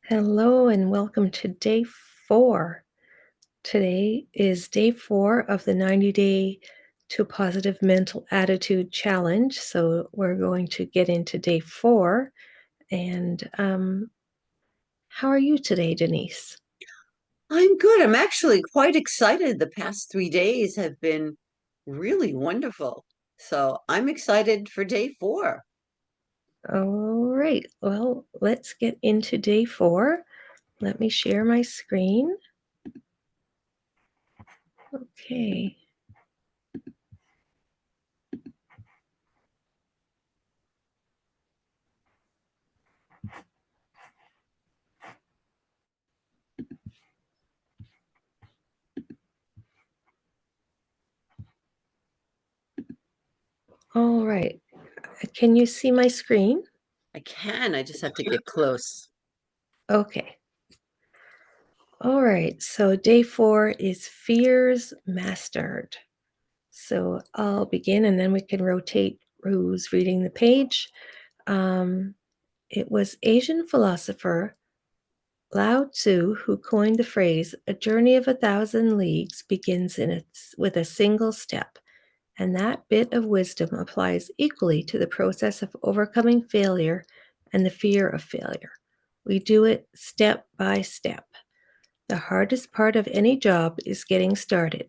Hello and welcome to day 4. Today is day 4 of the 90-day to a positive mental attitude challenge. So we're going to get into day 4. And how are you today, Denise? I'm good. I'm actually quite excited. The past 3 days have been really wonderful. So I'm excited for day 4. All right. Well, let's get into day 4. Let me share my screen. Okay. All right. Can you see my screen? I just have to get close. Okay. All right, so day 4 is fears mastered. So I'll begin and then we can rotate who's reading the page. Um, it was Asian philosopher Lao Tzu who coined the phrase, a journey of 1,000 leagues begins with a single step. And that bit of wisdom applies equally to the process of overcoming failure and the fear of failure. We do it step by step. The hardest part of any job is getting started,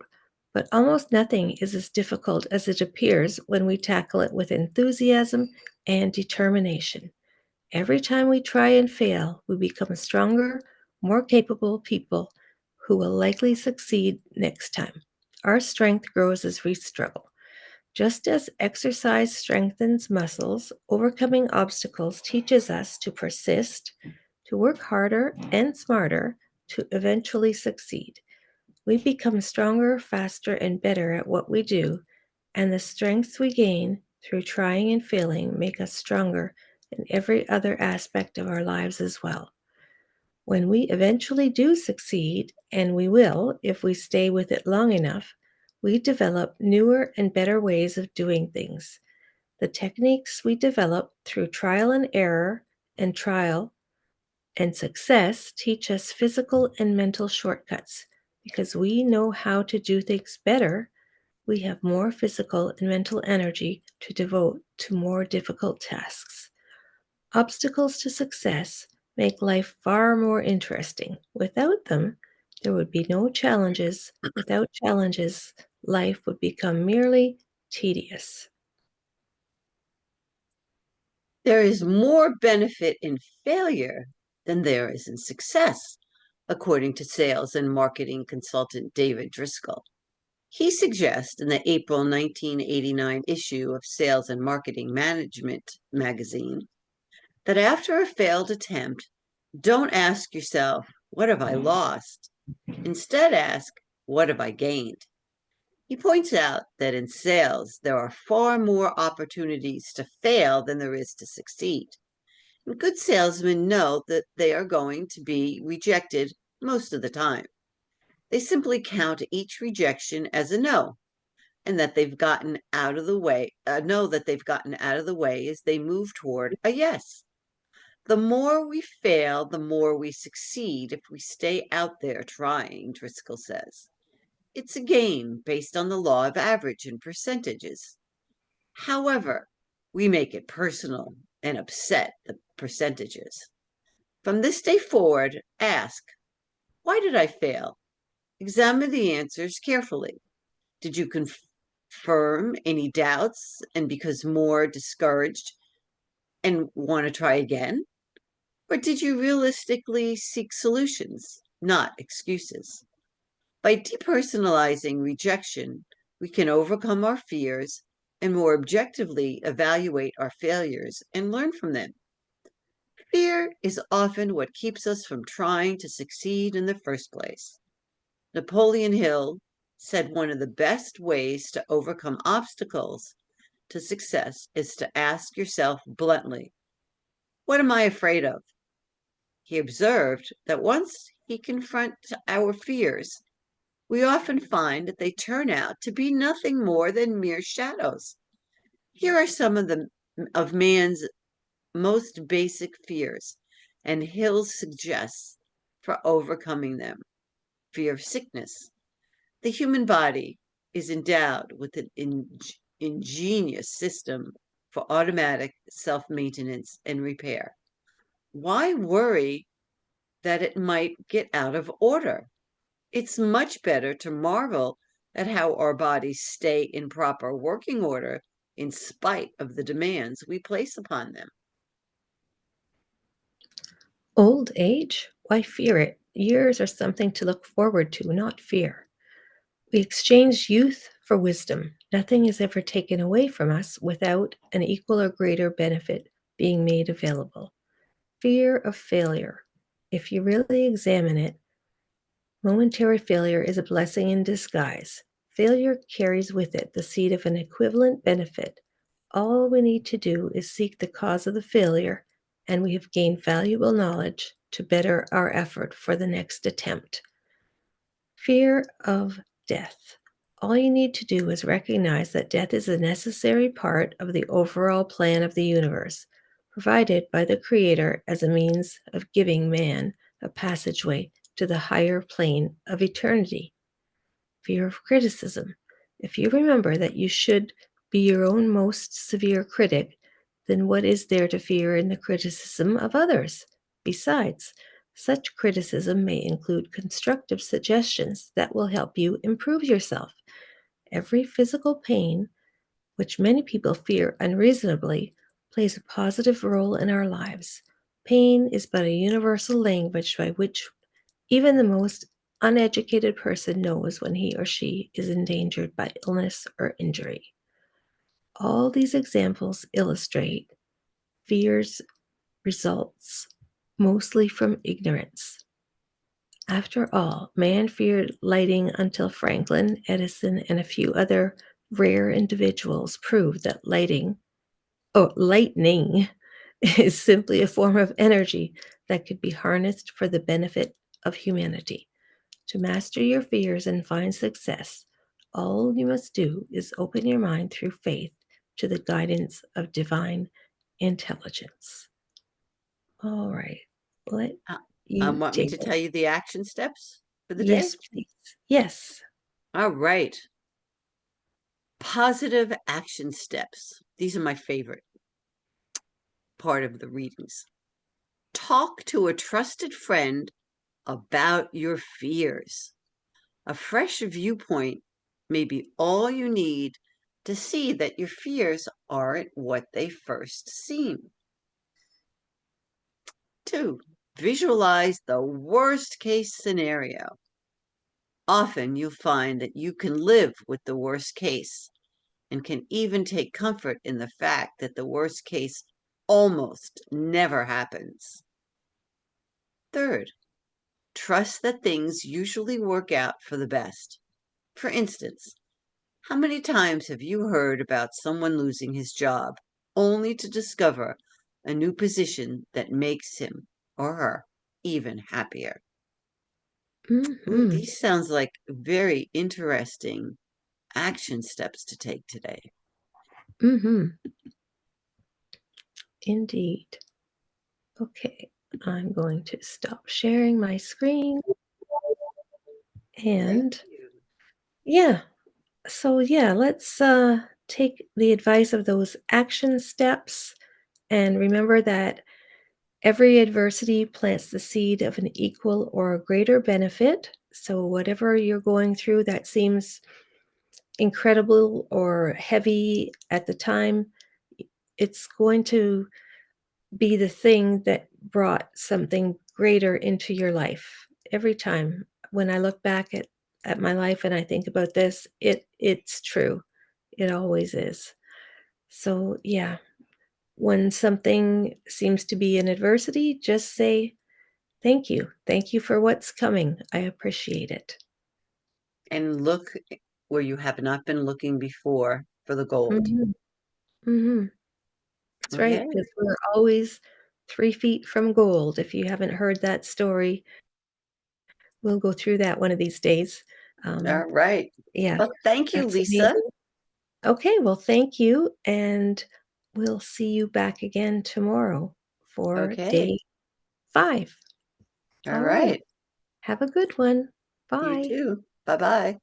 but almost nothing is as difficult as it appears when we tackle it with enthusiasm and determination. Every time we try and fail, we become stronger, more capable people who will likely succeed next time. Our strength grows as we struggle. Just as exercise strengthens muscles, overcoming obstacles teaches us to persist, to work harder and smarter to eventually succeed. We become stronger, faster, and better at what we do, and the strengths we gain through trying and failing make us stronger in every other aspect of our lives as well. When we eventually do succeed, and we will if we stay with it long enough, we develop newer and better ways of doing things. The techniques we develop through trial and error and trial and success teach us physical and mental shortcuts. Because we know how to do things better, we have more physical and mental energy to devote to more difficult tasks. Obstacles to success make life far more interesting. Without them, there would be no challenges. Without challenges, life would become merely tedious. There is more benefit in failure than there is in success, according to sales and marketing consultant David Driscoll. He suggests in the April 1989 issue of Sales and Marketing Management magazine that after a failed attempt, don't ask yourself, what have I lost? Instead, ask, what have I gained? He points out that in sales, there are far more opportunities to fail than there is to succeed. And good salesmen know that they are going to be rejected most of the time. They simply count each rejection as a no, and that they've gotten out of the way, know that they've gotten out of the way as they move toward a yes. The more we fail, the more we succeed if we stay out there trying, Driscoll says. It's a game based on the law of average and percentages. However, we make it personal and upset the percentages. From this day forward, ask, why did I fail? Examine the answers carefully. Did you confirm any doubts and because more discouraged and want to try again? Or did you realistically seek solutions, not excuses? By depersonalizing rejection, we can overcome our fears and more objectively evaluate our failures and learn from them. Fear is often what keeps us from trying to succeed in the first place. Napoleon Hill said one of the best ways to overcome obstacles to success is to ask yourself bluntly, what am I afraid of? He observed that once he confronts our fears, we often find that they turn out to be nothing more than mere shadows. Here are some of man's most basic fears, and Hill suggests for overcoming them. Fear of sickness. The human body is endowed with an ingenious system for automatic self maintenance and repair. Why worry that it might get out of order? It's much better to marvel at how our bodies stay in proper working order in spite of the demands we place upon them. Old age? Why fear it? Years are something to look forward to, not fear. We exchange youth for wisdom. Nothing is ever taken away from us without an equal or greater benefit being made available. Fear of failure. If you really examine it, momentary failure is a blessing in disguise. Failure carries with it the seed of an equivalent benefit. All we need to do is seek the cause of the failure, and we have gained valuable knowledge to better our effort for the next attempt. Fear of death. All you need to do is recognize that death is a necessary part of the overall plan of the universe, provided by the Creator as a means of giving man a passageway to the higher plane of eternity. Fear of criticism. If you remember that you should be your own most severe critic, then what is there to fear in the criticism of others? Besides, such criticism may include constructive suggestions that will help you improve yourself. Every physical pain, which many people fear unreasonably, plays a positive role in our lives. Pain is but a universal language by which even the most uneducated person knows when he or she is endangered by illness or injury. All these examples illustrate fear's results mostly from ignorance. After all, man feared lighting until Franklin, Edison, and a few other rare individuals proved that lightning is simply a form of energy that could be harnessed for the benefit of humanity. To master your fears and find success, all you must do is open your mind through faith to the guidance of divine intelligence. All right, let Uh, you want me take to it. tell you the action steps for the day? Yes, please. Yes. All right. Positive action steps. These are my favorite part of the readings. Talk to a trusted friend about your fears. A fresh viewpoint may be all you need to see that your fears aren't what they first seem. 2. Visualize the worst case scenario. Often you'll find that you can live with the worst case and can even take comfort in the fact that the worst case almost never happens. 3rd, trust that things usually work out for the best. For instance, how many times have you heard about someone losing his job only to discover a new position that makes him or her even happier? Ooh, Mm-hmm. these sounds like very interesting action steps to take today. Mm-hmm. Indeed. Okay, I'm going to stop sharing my screen. Thank And you. yeah, so yeah, let's take the advice of those action steps and remember that every adversity plants the seed of an equal or a greater benefit. So, whatever you're going through that seems incredible or heavy at the time, it's going to be the thing that brought something greater into your life. Every time when I look back at my life and I think about this, it's true. It always is. So, yeah, when something seems to be an adversity, just say, thank you. Thank you for what's coming. I appreciate it. And look where you have not been looking before for the gold. Mhm, mhm. That's right, Okay. because we're always 3 feet from gold. If you haven't heard that story, we'll go through that one of these days. All Um, right. yeah, Well, thank you, that's Lisa. amazing. Okay, well, thank you, and we'll see you back again tomorrow for Okay. day 5. All All right. right. Have a good one. You Bye. too. Bye bye.